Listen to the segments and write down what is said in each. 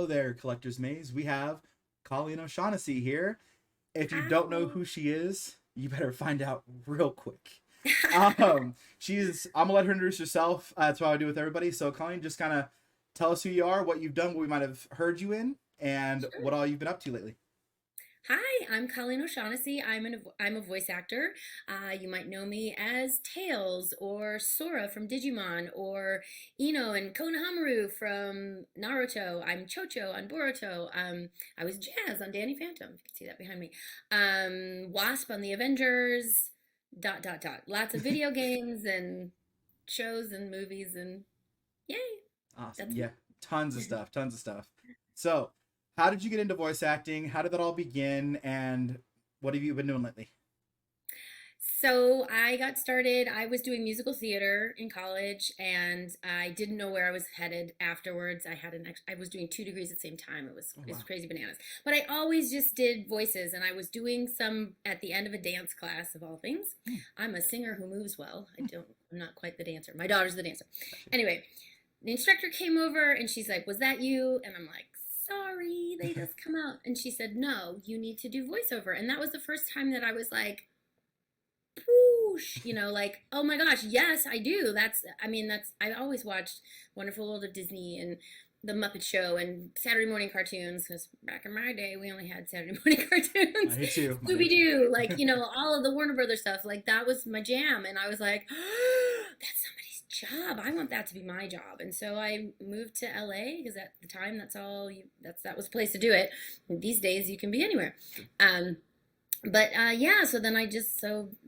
Hello there, Collector's Maze. We have Colleen O'Shaughnessy here. If you don't know Hi. who she is, you better find out real quick. I'm gonna let her introduce herself. That's what I do with everybody. So, Colleen, just kind of tell us who you are, what you've done, what we might have heard you in, and Sure. what all you've been up to lately. Hi, I'm Colleen O'Shaughnessy. I'm a voice actor. You might know me as Tails or Sora from Digimon or Ino and Konohamaru from Naruto. I'm Chocho on Boruto. I was Jazz on Danny Phantom. You can see that behind me. Wasp on the Avengers. Dot dot dot. Lots of video games and shows and movies and yay. Awesome. That's Yeah, me. tons of stuff, tons of stuff. So, how did you get into voice acting? How did that all begin? And what have you been doing lately? So I got started. I was doing musical theater in college, and I didn't know where I was headed afterwards. I was doing 2 degrees at the same time. It was Oh, it was wow. crazy bananas. But I always just did voices, and I was doing some at the end of a dance class of all things. Hmm, I'm a singer who moves well. hmm, I'm not quite the dancer. My daughter's the dancer. gotcha. Anyway, the instructor came over and she's like, "Was that you?" And I'm like, "Sorry, they just come out." And she said, "No, you need to do voiceover." And that was the first time that I was like, whoosh, like, oh my gosh, yes, I do. I always watched Wonderful World of Disney and The Muppet Show and Saturday morning cartoons, because back in my day, we only had Saturday morning cartoons. I too. I Scooby too. Doo, like, all of the Warner Brothers stuff, like, that was my jam. And I was like, oh, that's somebody's job. I want that to be my job. And so I moved to LA because at the time, that was the place to do it. And these days, you can be anywhere. Um, but yeah, so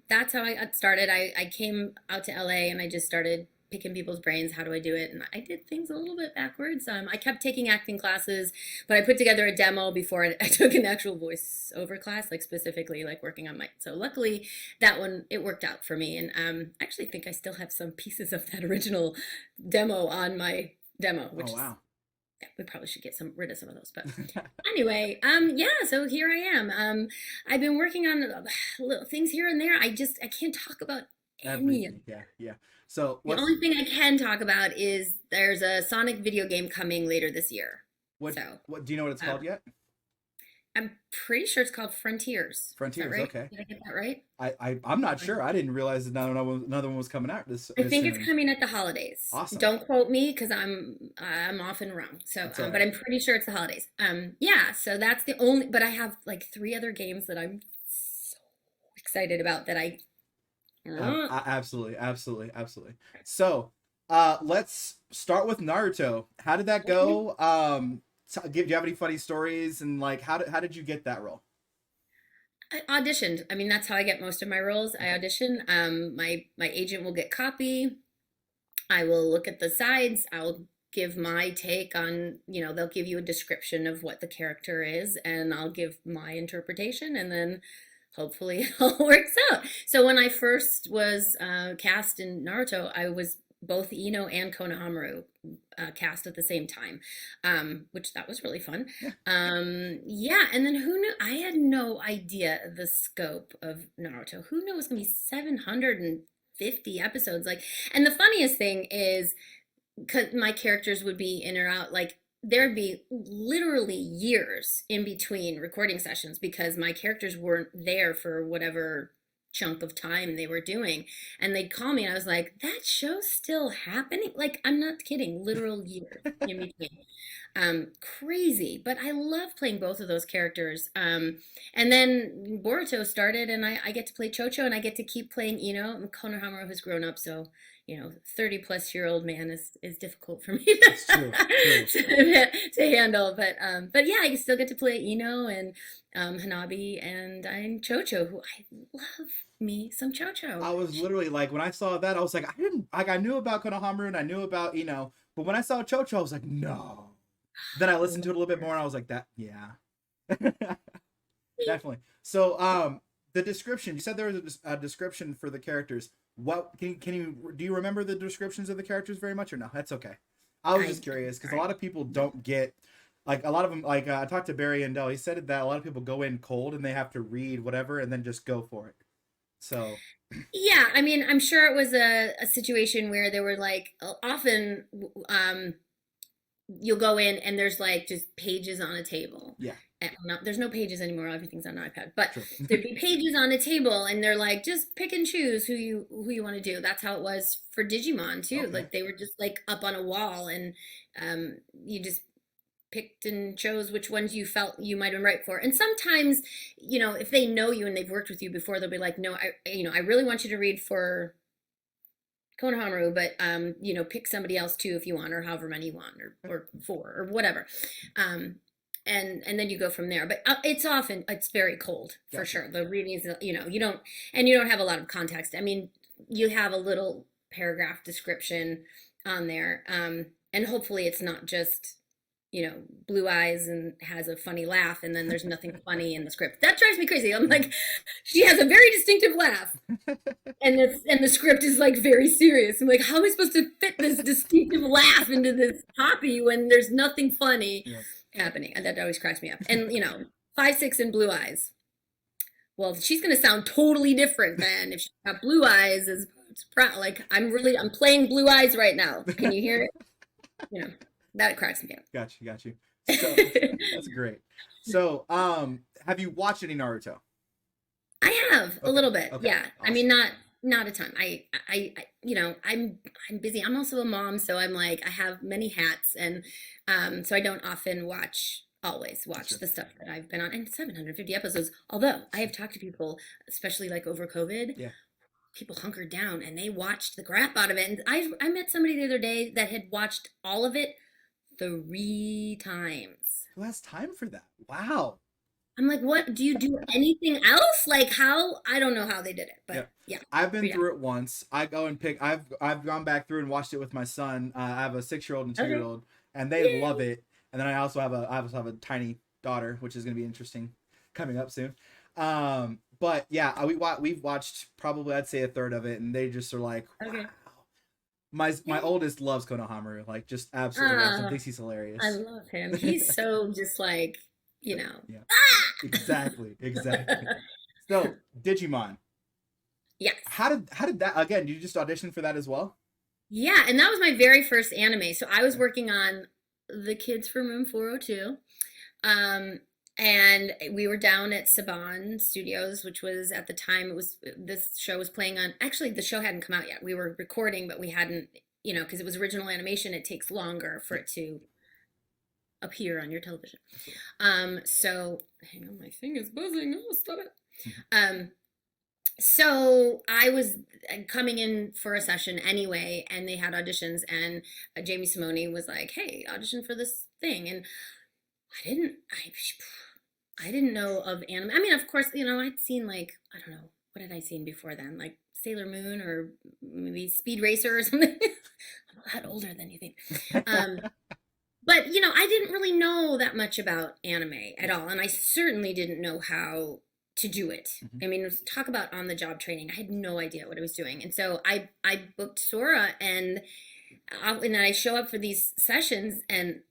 that's how I got started. I came out to LA and I just started picking people's brains. How do I do it? And I did things a little bit backwards. I kept taking acting classes, but I put together a demo before I took an actual voiceover class, like specifically like working on my. So luckily, that one it worked out for me. And I actually think I still have some pieces of that original demo on my demo, Oh, which is wow. yeah, we probably should get some rid of some of those. But anyway, yeah, so here I am. I've been working on little things here and there. I can't talk about any of Everything. Yeah, yeah. So, the only thing I can talk about is there's a Sonic video game coming later this year. what, So what do you know what it's uh, called yet? I'm pretty sure it's called Frontiers. Is that Frontiers. right? Okay. Did I get that right? I'm not sure. I didn't realize that another one was coming out I this think it's soon. coming at the holidays. Awesome. Don't quote me because I'm often wrong. So, That's all but right. I'm pretty sure it's the holidays. Yeah. So that's the only. But I have like 3 other games that I'm so excited about that I. Absolutely, absolutely, absolutely. So, let's start with Naruto. How did that go? Do you have any funny stories and like how did you get that role? I auditioned. I mean, that's how I get most of my roles. I Okay. audition. My agent will get copy. I will look at the sides. I'll give my take on, they'll give you a description of what the character is, and I'll give my interpretation, and then hopefully it all works out. So when I first was cast in Naruto, I was both Ino and Konohamaru cast at the same time, which that was really fun. Yeah. Yeah, and then who knew? I had no idea the scope of Naruto. Who knew it was gonna be 750 episodes? Like, and the funniest thing is, cause my characters would be in or out, like there'd be literally years in between recording sessions because my characters weren't there for whatever chunk of time they were doing, and they'd call me and I was like, that show's still happening, like I'm not kidding, literal years in between. Crazy, but I love playing both of those characters. And then Boruto started, and I get to play Chocho, and I get to keep playing Ino. Konohamaru has grown up, so 30 plus year old man is difficult for me That's true. True. to handle. But yeah, I still get to play Ino and Hanabi, and I'm Chocho, who I love me some Chocho. I was literally like when I saw that I was like I didn't like I knew about Konohamaru and I knew about but when I saw Chocho I was like no. Then I I listened to love it a little bit her. more and I was like that yeah. Definitely. So, the description. You said there was a description for the characters. What can you do? You remember the descriptions of the characters very much, or no? That's okay. I was I just curious because a sorry. lot of people don't get like a lot of them. Like I talked to Barry and Dell. He said that a lot of people go in cold and they have to read whatever and then just go for it. So, Yeah, I mean, I'm sure it was a situation where there were like often you'll go in and there's like just pages on a table. Yeah. And no, there's no pages anymore. Everything's on iPad. But True. there'd be pages on a table, and they're like, just pick and choose who you want to do. That's how it was for Digimon too. Okay. Like they were just like up on a wall, and you just picked and chose which ones you felt you might have been right for. And sometimes, if they know you and they've worked with you before, they'll be like, no, I really want you to read for Konohamaru, but pick somebody else too if you want, or however many you want, or four, or whatever. And then you go from there. But it's very cold for Gotcha. sure. The reading is, you don't have a lot of context. I mean, you have a little paragraph description on there, and hopefully it's not just blue eyes and has a funny laugh, and then there's nothing funny in the script. That drives me crazy. I'm like, she has a very distinctive laugh, and the script is like very serious. I'm like, how am I supposed to fit this distinctive laugh into this copy when there's nothing funny happening? And that always cracks me up. And 5-6 and blue eyes. Well, she's gonna sound totally different than if she's got blue eyes. Like I'm playing blue eyes right now. Can you hear it? That cracks me up. Got you. So that's great. So, have you watched any Naruto? I have a little bit. Okay. Yeah. Awesome. I mean, not a ton. I'm busy. I'm also a mom, so I'm like, I have many hats, and so I don't often always watch Sure. the stuff that I've been on. And 750 episodes. Although I have talked to people, especially like over COVID. Yeah. People hunkered down and they watched the crap out of it. And I met somebody the other day that had watched all of it 3 times. Who has time for that? Wow. I'm like, what? Do you do anything else? Like how? I don't know how they did it, but yeah. I've been through it once. I go and pick. I've gone back through and watched it with my son. I have a 6-year-old and 2-year-old, and they love it. And then I also have a tiny daughter, which is going to be interesting, coming up soon. But yeah, we've watched probably, I'd say, a third of it, and they just are like, wow. My oldest loves Konohamaru, like just absolutely loves him, thinks he's hilarious. I love him. He's so just like, Yeah. Exactly. So Digimon. Yes. How did that, again, you just audition for that as well? Yeah, and that was my very first anime. So I was working on The Kids from Room 402. And we were down at Saban Studios, which was at the time this show was playing on. Actually, the show hadn't come out yet. We were recording, but we hadn't, because it was original animation. It takes longer for it to appear on your television. So hang on, my thing is buzzing. Oh, stop it. So I was coming in for a session anyway, and they had auditions, and Jamie Simone was like, "Hey, audition for this thing," and I didn't know of anime. I mean, of course, I'd seen like, I don't know, what had I seen before then? Like Sailor Moon or maybe Speed Racer or something. I'm a lot older than you think. But, I didn't really know that much about anime at all. And I certainly didn't know how to do it. I mean, talk about on-the-job training. I had no idea what I was doing. And so I booked Sora, and then I show up for these sessions, and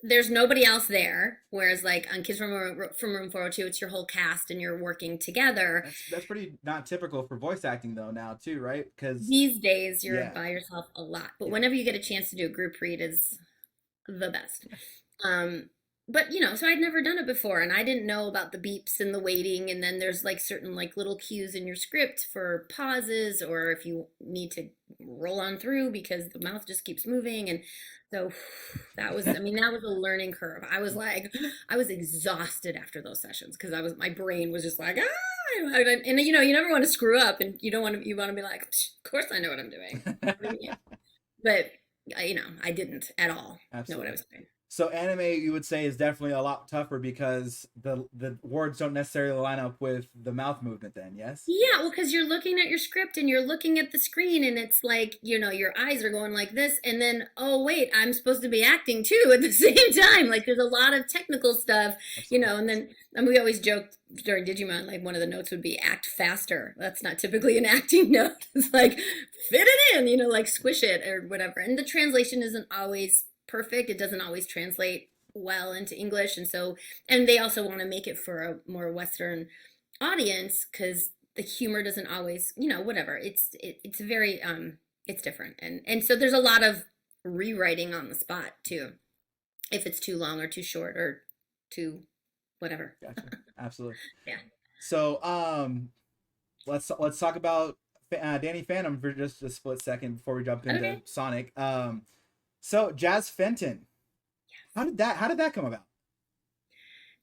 there's nobody else there, whereas like on Kids from Room 402, it's your whole cast and you're working together. That's pretty not typical for voice acting though now too, right? Because these days you're by yourself a lot, but whenever you get a chance to do a group read is the best. But so I'd never done it before, and I didn't know about the beeps and the waiting, and then there's like certain like little cues in your script for pauses, or if you need to roll on through because the mouth just keeps moving. And so that was a learning curve. I was exhausted after those sessions because my brain was just like, and you never want to screw up, and you want to be like, of course I know what I'm doing. But I didn't at all know what I was doing. So anime, you would say, is definitely a lot tougher because the words don't necessarily line up with the mouth movement then, yes? Yeah, well, because you're looking at your script and you're looking at the screen, and it's like, your eyes are going like this, and then, oh, wait, I'm supposed to be acting too at the same time. Like, there's a lot of technical stuff, and we always joked during Digimon, like, one of the notes would be act faster. That's not typically an acting note. It's like, fit it in, like, squish it or whatever. And the translation isn't always perfect. It doesn't always translate well into English, and they also want to make it for a more Western audience because the humor doesn't always, whatever. It's very it's different, and so there's a lot of rewriting on the spot too, if it's too long or too short or too whatever. Gotcha. Absolutely. Yeah. So let's talk about Danny Phantom for just a split second before we jump into Okay. Sonic. So Jazz Fenton, how did that come about?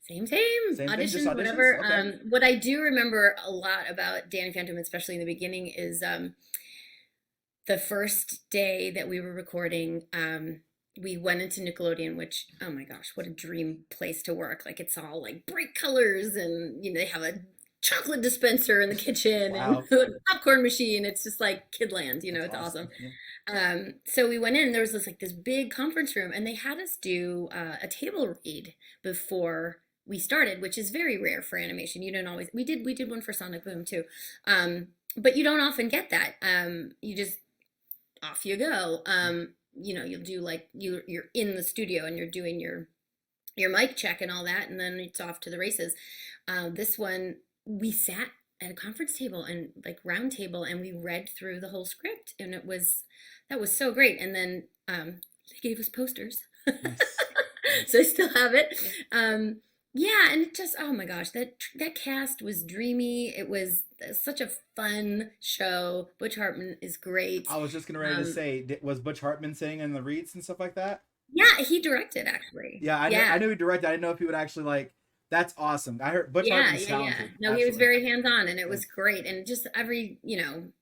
Same, Same thing, just auditions, auditions. whatever. Okay. What I do remember a lot about Danny Phantom, especially in the beginning, is the first day that we were recording. We went into Nickelodeon, which, oh my gosh, what a dream place to work. Like, it's all like bright colors, and they have a chocolate dispenser in the kitchen and Wow, a popcorn machine. It's just like kidland, that's it's awesome. awesome. Yeah. So we went in, there was this big conference room, and they had us do a table read before we started, which is very rare for animation. You don't always, we did one for Sonic Boom too. But you don't often get that. You just, off you go. You'll do like you're in the studio and you're doing your mic check and all that, and then it's off to the races. This one, we sat at a conference table and like round table, and we read through the whole script, and that was so great. And then they gave us posters. Nice. So I still have it. Yeah, and it just, oh my gosh, that cast was dreamy. It was such a fun show. Butch Hartman is great. I was just gonna ready to say, was Butch Hartman singing in the reads and stuff like that? Yeah, he directed actually. Yeah, I Yeah. knew he directed. I didn't know if he would actually like. That's awesome. I heard Butch Yeah, Hartman's yeah, yeah. talented. No, he was Absolutely. very hands-on, and it Yeah. was great. And just every time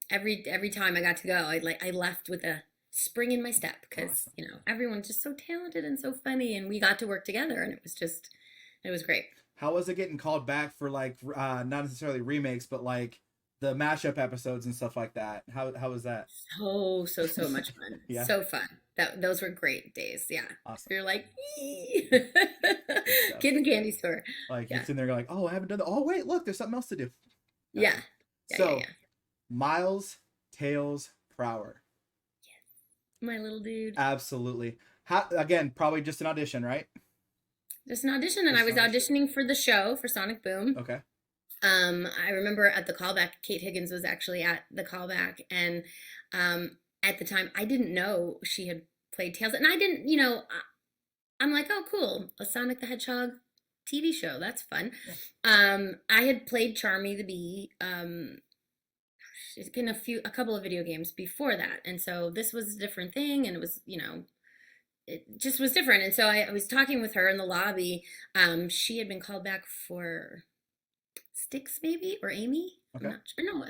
I got to go, I left with a spring in my step because, Awesome. everyone's just so talented and so funny, and we got to work together, and it was great. How was it getting called back for like not necessarily remakes, but like the mashup episodes and stuff like that? How was that? So much fun. Yeah. So fun. Those were great days. Yeah. Awesome. You're like, Good stuff. kid in the candy store. Like you're Yeah. sitting there going like, oh, I haven't done that. Oh wait, look, there's something else to do. Yeah. Gotcha. Yeah. So Yeah. Miles Tails Prower. My little dude. Absolutely. How, again, probably just an audition, right? Just an audition, and I Just was an audition. auditioning for the show for Sonic Boom. Okay. I remember at the callback, Kate Higgins was actually at the callback, and at the time, I didn't know she had played Tails, and I didn't, I'm like, oh, cool, a Sonic the Hedgehog TV show, that's fun. I had played Charmy the Bee, in a couple of video games before that, and so this was a different thing, and it was, it just was different, and so I was talking with her in the lobby. She had been called back for Styx maybe, or Amy. Okay. I'm not sure. No,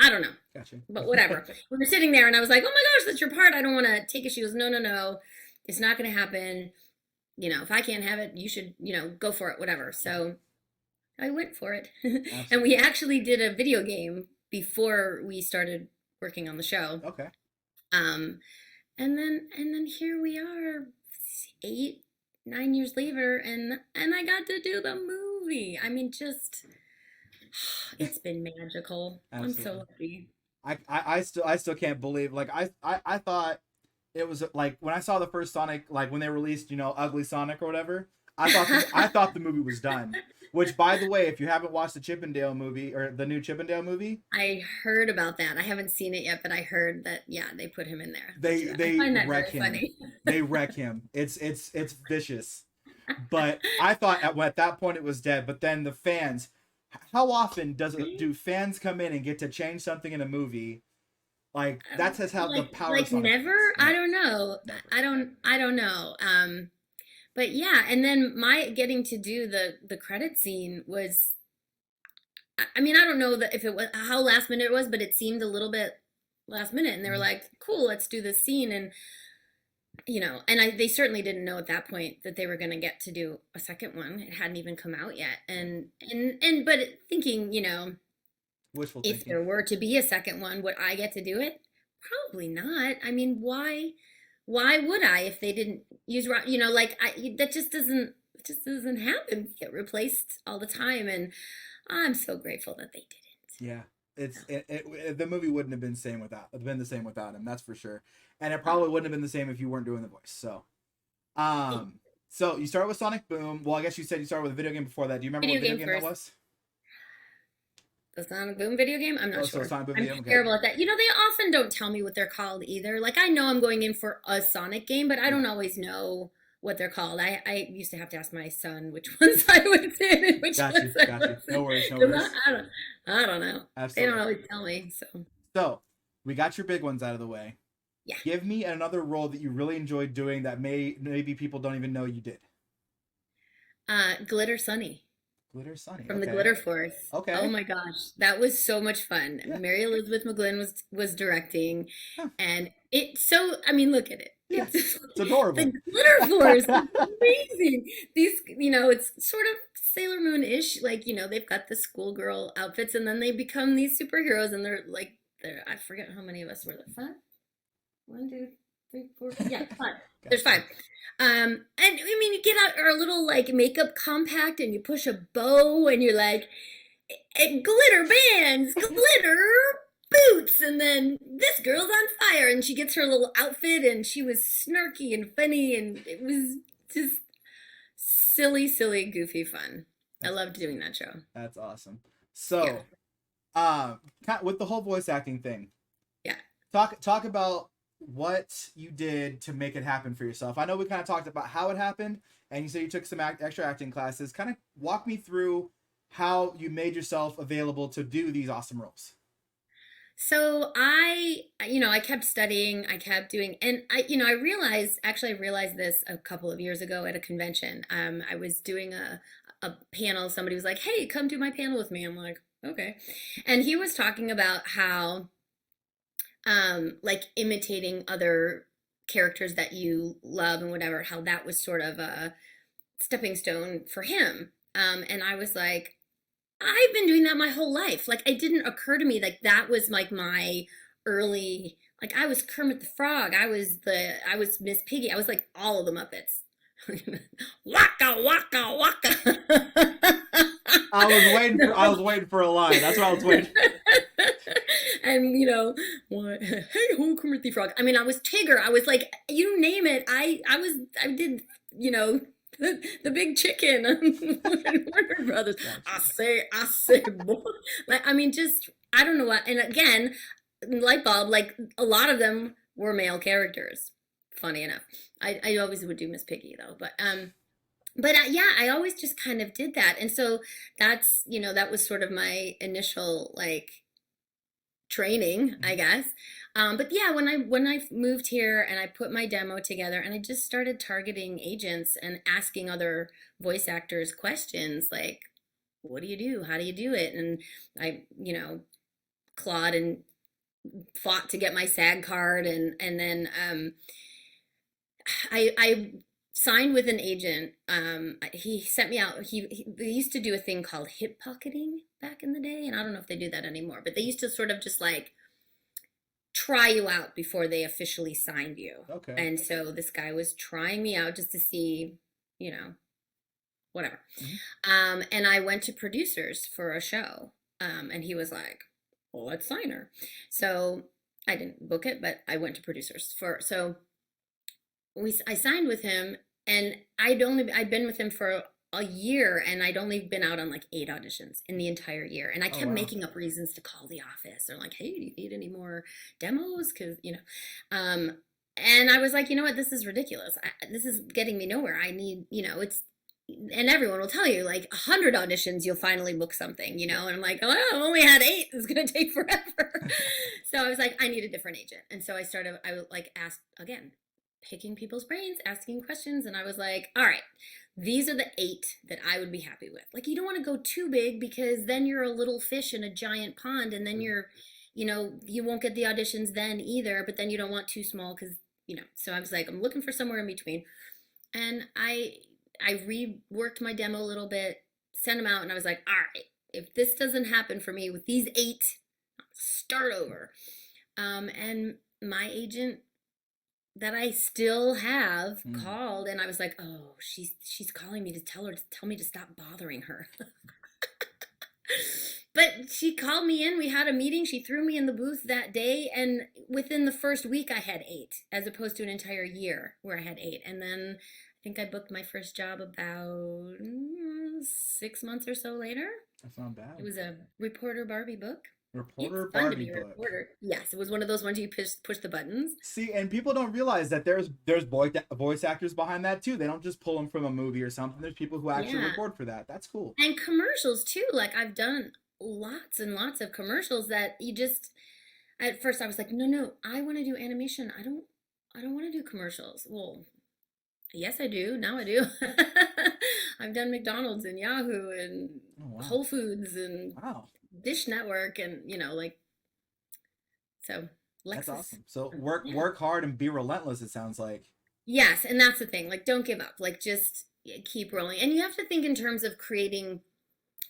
I don't know. Gotcha. But whatever. We were sitting there, and I was like, "Oh my gosh, that's your part. I don't want to take it." She goes, "No, no, no, it's not going to happen. If I can't have it, you should, go for it. Whatever." So I went for it, and Absolutely. we actually did a video game before we started working on the show. Okay. Um, and then here we are, 8, 9 years later, and I got to do the movie. I mean, just it's been magical. I'm so Absolutely. lucky. I still can't believe like I thought it was like when I saw the first Sonic, like when they released, Ugly Sonic or whatever, I thought the movie was done. Which, by the way, if you haven't watched the Chippendale movie or the new Chippendale movie, I heard about that. I haven't seen it yet, but I heard that, yeah, they put him in there. they I find that wreck very him. funny. They wreck him. It's vicious. But I thought at that point it was dead. But then the fans, how often do fans come in and get to change something in a movie? Like that's just how the power of Like Sonic never? is. I don't know. Never. I don't know. But yeah, and then my getting to do the credit scene was, I mean, I don't know that if it was how last minute it was, but it seemed a little bit last minute, and they were like, "Cool, let's do this scene." And they certainly didn't know at that point that they were going to get to do a second one. It hadn't even come out yet, but thinking, Wishful if thinking. there were to be a second one, would I get to do it? Probably not. I mean, why? Why would I if they didn't use, that just doesn't happen. We get replaced all the time, and I'm so grateful that they didn't. Yeah, the movie wouldn't have been the same without him. That's for sure. And it probably wouldn't have been the same if you weren't doing the voice. So you started with Sonic Boom. Well, I guess you said you started with a video game before that. Do you remember what video game that was? The Sonic Boom video game? I'm Oh, not so sure. Sonic Boom I'm video. Okay. terrible at that. You know, they often don't tell me what they're called either. Like, I know I'm going in for a Sonic game, but I Yeah. don't always know what they're called. I used to have to ask my son which ones I was in and which Got you. ones I Got you. No wasn't. worries. No 'Cause worries. I don't know. They don't Absolutely. always tell me. So, So we got your big ones out of the way. yeah. Give me another role that you really enjoyed doing that maybe people don't even know you did. Glitter Sunny. Glitter Sunny. From the Okay. Glitter Force. Oh Okay. my gosh, that was so much fun. Yeah. Mary Elizabeth McGlynn was directing, Huh. and I mean, look at it. Yeah. It's It's adorable. the Glitter Force is amazing. These, it's sort of Sailor Moon-ish. Like, they've got the schoolgirl outfits, and then they become these superheroes, and they're I forget how many of us were there. Five? 1, 2, 3, 4. Yeah, 5. There's 5. And I mean, you get out our little like makeup compact and you push a bow and you're like, glitter bands, glitter boots, and then this girl's on fire and she gets her little outfit and she was snarky and funny and it was just silly, silly, goofy fun. I loved doing that show. That's awesome. So, with the whole voice acting thing, yeah, talk about what you did to make it happen for yourself. I know we kind of talked about how it happened, and you said you took some extra acting classes. Kind of walk me through how you made yourself available to do these awesome roles. So I kept studying, I kept doing, and I realized this a couple of years ago at a convention. I was doing a panel. Somebody was like, "Hey, come do my panel with me." I'm like, "Okay," and he was talking about how like imitating other characters that you love and whatever, how that was sort of a stepping stone for him. And I was like, I've been doing that my whole life. Like, it didn't occur to me like that was like my early, like I was Kermit the Frog. I was Miss Piggy. I was like all of the Muppets. Waka waka waka. I was waiting for a line. That's what I was waiting. And what? Hey ho, Kermit the Frog. I mean, I was Tigger. I was like, you name it. I did the big chicken. Warner Brothers. I say, boy. Like, I mean, just I don't know what. And again, light bulb. Like a lot of them were male characters. Funny enough, I always would do Miss Piggy though, but yeah, I always just kind of did that, and so that's that was sort of my initial like training, I guess. But yeah, when I moved here and I put my demo together and I just started targeting agents and asking other voice actors questions like, what do you do? How do you do it? And I, clawed and fought to get my SAG card, and then I signed with an agent. He sent me out. They used to do a thing called hip pocketing back in the day, and I don't know if they do that anymore, but they used to sort of just like try you out before they officially signed you. Okay. And so this guy was trying me out just to see, whatever. Mm-hmm. And I went to producers for a show, and he was like, well, let's sign her. So I didn't book it, but I went to producers I signed with him, and I'd been with him for a year, and I'd only been out on like 8 auditions in the entire year. And I kept making up reasons to call the office. They're like, hey, do you need any more demos? Because, and I was like, you know what, this is ridiculous. This is getting me nowhere. I need, and everyone will tell you like 100 auditions, you'll finally book something, and I'm like, oh, I've only had 8. It's going to take forever. So I was like, I need a different agent. And so I asked again, picking people's brains, asking questions. And I was like, all right, these are the 8 that I would be happy with. Like, you don't want to go too big because then you're a little fish in a giant pond, and then you won't get the auditions then either, but then you don't want too small because, so I was like, I'm looking for somewhere in between. And I reworked my demo a little bit, sent them out, and I was like, all right, if this doesn't happen for me with these 8, I'll start over. And my agent that I still have called, and I was like, oh, she's calling me to tell me to stop bothering her. But she called me in, we had a meeting, she threw me in the booth that day, and within the first week I had 8, as opposed to an entire year where I had 8. And then I think I booked my first job about 6 months or so later. That's not It bad. was a Reporter Barbie book. It's Reporter fun to Barbie be a book. reporter. Yes, it was one of those ones you push the buttons. See, and people don't realize that there's voice actors behind that too. They don't just pull them from a movie or something. There's people who actually Yeah. record for that. That's cool. And commercials too. Like I've done lots and lots of commercials that you just at first I was like, no, no, I want to do animation. I don't want to do commercials. Well, yes, I do. Now I do. I've done McDonald's and Yahoo and Oh wow, Whole Foods and wow, Dish Network and like so that's Lexus. awesome. So Yeah. work hard and be relentless. It sounds like. Yes, and that's the thing. Like don't give up. Like just keep rolling. And you have to think in terms of creating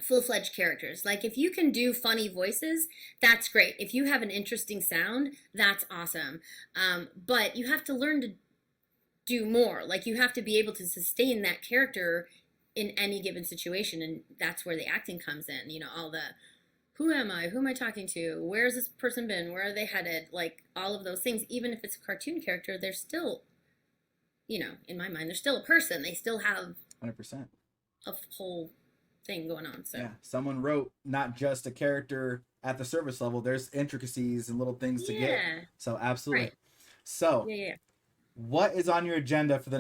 full-fledged characters. Like if you can do funny voices, that's great. If you have an interesting sound, that's awesome. But you have to learn to do more. Like you have to be able to sustain that character in any given situation, and that's where the acting comes in. All the who am I? Who am I talking to? Where's this person been? Where are they headed? Like all of those things. Even if it's a cartoon character, they're still, in my mind, they're still a person. They still have 100%. a whole thing going on. So Yeah, someone wrote not just a character at the service level. There's intricacies and little things to get. yeah, So absolutely. right. So Yeah, yeah. what is on your agenda for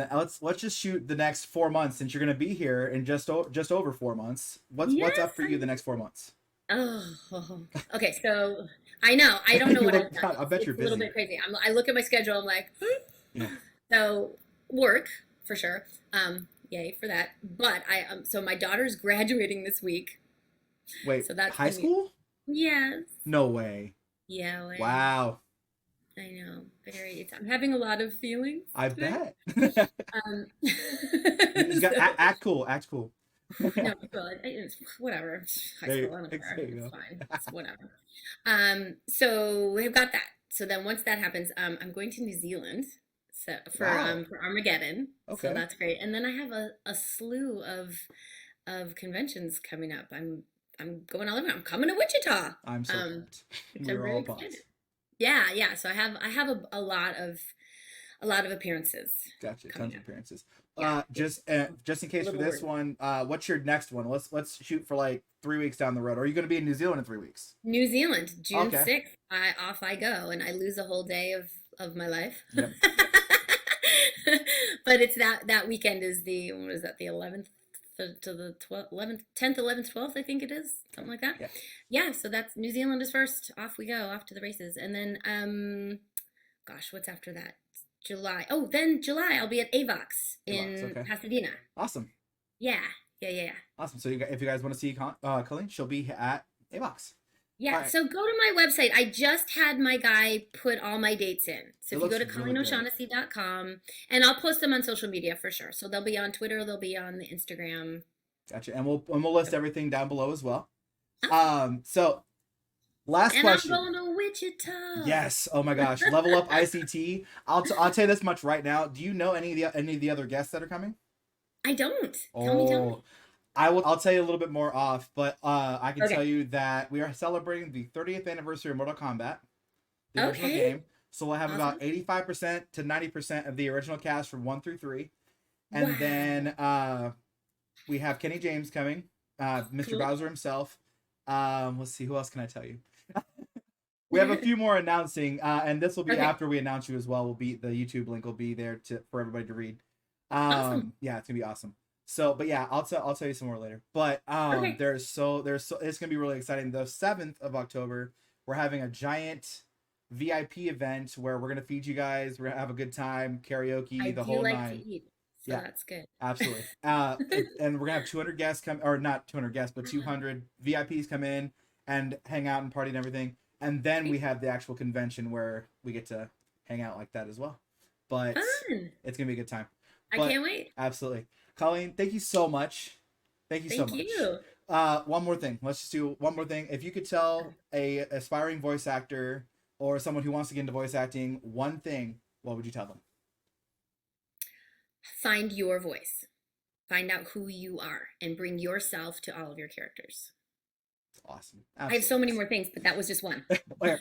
let's just shoot the next 4 months since you're going to be here in just over 4 months. What's Yes, up for you the next 4 months? oh, okay. So I know I don't know You what look, I've done. I bet you're It's a little busy. bit crazy. I look at my schedule. I'm like, Yeah. so work for sure. Yay for that. But so my daughter's graduating this week, Wait, so that's high gonna be school? yes, No way. yeah. Way. Wow. I know. I'm having a lot of feelings I today. bet. Um, You just got so act cool. Act cool. no, well, it's whatever. High There, school, I don't care. there you It's go. fine. It's whatever. So we've got that. So then once that happens, I'm going to New Zealand. So Wow. for Armageddon. So Okay. that's great. And then I have a slew of conventions coming up. I'm going all over. I'm coming to Wichita. I'm so Um, pumped. which I'm We're really all pumped. excited. Yeah, yeah. So I have a lot of appearances Gotcha. coming Tons of up. appearances. Yeah, Just in a case for little this worried. one, what's your next one? Let's shoot for like 3 weeks down the road. Or are you going to be in New Zealand in 3 weeks? New Zealand, June Okay. 6th, off I go, and I lose a whole day of my life. Yep. Yep. But it's that weekend is what is that, the 11th to the 12th, 11th, 10th, 11th, 12th, I think it is, something like that. Yeah. Yeah, so that's New Zealand is first. Off we go, off to the races. And then gosh, what's after that? July. Oh, then July I'll be at AVOX Hey, box. in Okay. Pasadena. Awesome. Yeah. Yeah, yeah, yeah. Awesome. So if you guys want to see Colleen, she'll be at A-Box. All Yeah, right. so go to my website. I just had my guy put all my dates in. So It if you go looks to really good. ColleenO'Shaughnessy.com, and I'll post them on social media for sure. So they'll be on Twitter, they'll be on the Instagram. Gotcha. And we'll list everything down below as well. Awesome. So last And I'm question. going to Wichita. Yes. Oh my gosh. Level up ICT. I'll tell you this much right now. Do you know any of the other guests that are coming? I don't. Oh, Tell me. I'll tell you a little bit more off, but I can tell Okay. you that we are celebrating the 30th anniversary of Mortal Kombat, the original Okay. game. So we'll have about Awesome. 85% to 90% of the original cast from 1 through 3. And Wow. then we have Kenny James coming, Mr. Cool. Bowser himself. Let's see, who else can I tell you? We have a few more announcing, and this will be Okay. after we announce you as well. The YouTube link will be there for everybody to read. Awesome. Yeah, it's gonna be awesome. So, but yeah, I'll tell you some more later. But Okay. there's it's gonna be really exciting. The 7th of October, we're having a giant VIP event where we're gonna feed you guys. We're gonna have a good time, karaoke, I the do whole like nine. to eat, so Yeah, that's good. absolutely. And we're gonna have 200 guests come, or not 200 guests, but 200 VIPs come in and hang out and party and everything. And then we have the actual convention where we get to hang out like that as well. But Fun. it's gonna be a good time. I But can't wait. absolutely, Colleen, thank you so much. Thank you so Thank much. you. One more thing. Let's just do one more thing. If you could tell a aspiring voice actor or someone who wants to get into voice acting one thing, what would you tell them? Find your voice. Find out who you are and bring yourself to all of your characters. Awesome. I have so many Absolutely. more things, but that was just one. Okay.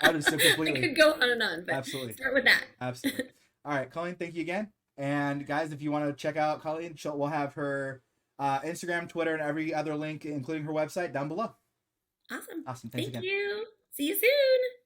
I understood I completely. could go on and on, but Absolutely. start with that. Absolutely. All right, Colleen, thank you again. And guys, if you want to check out Colleen, we'll have her Instagram, Twitter, and every other link, including her website, down below. Awesome. Awesome. Thanks Thank again. you. See you soon.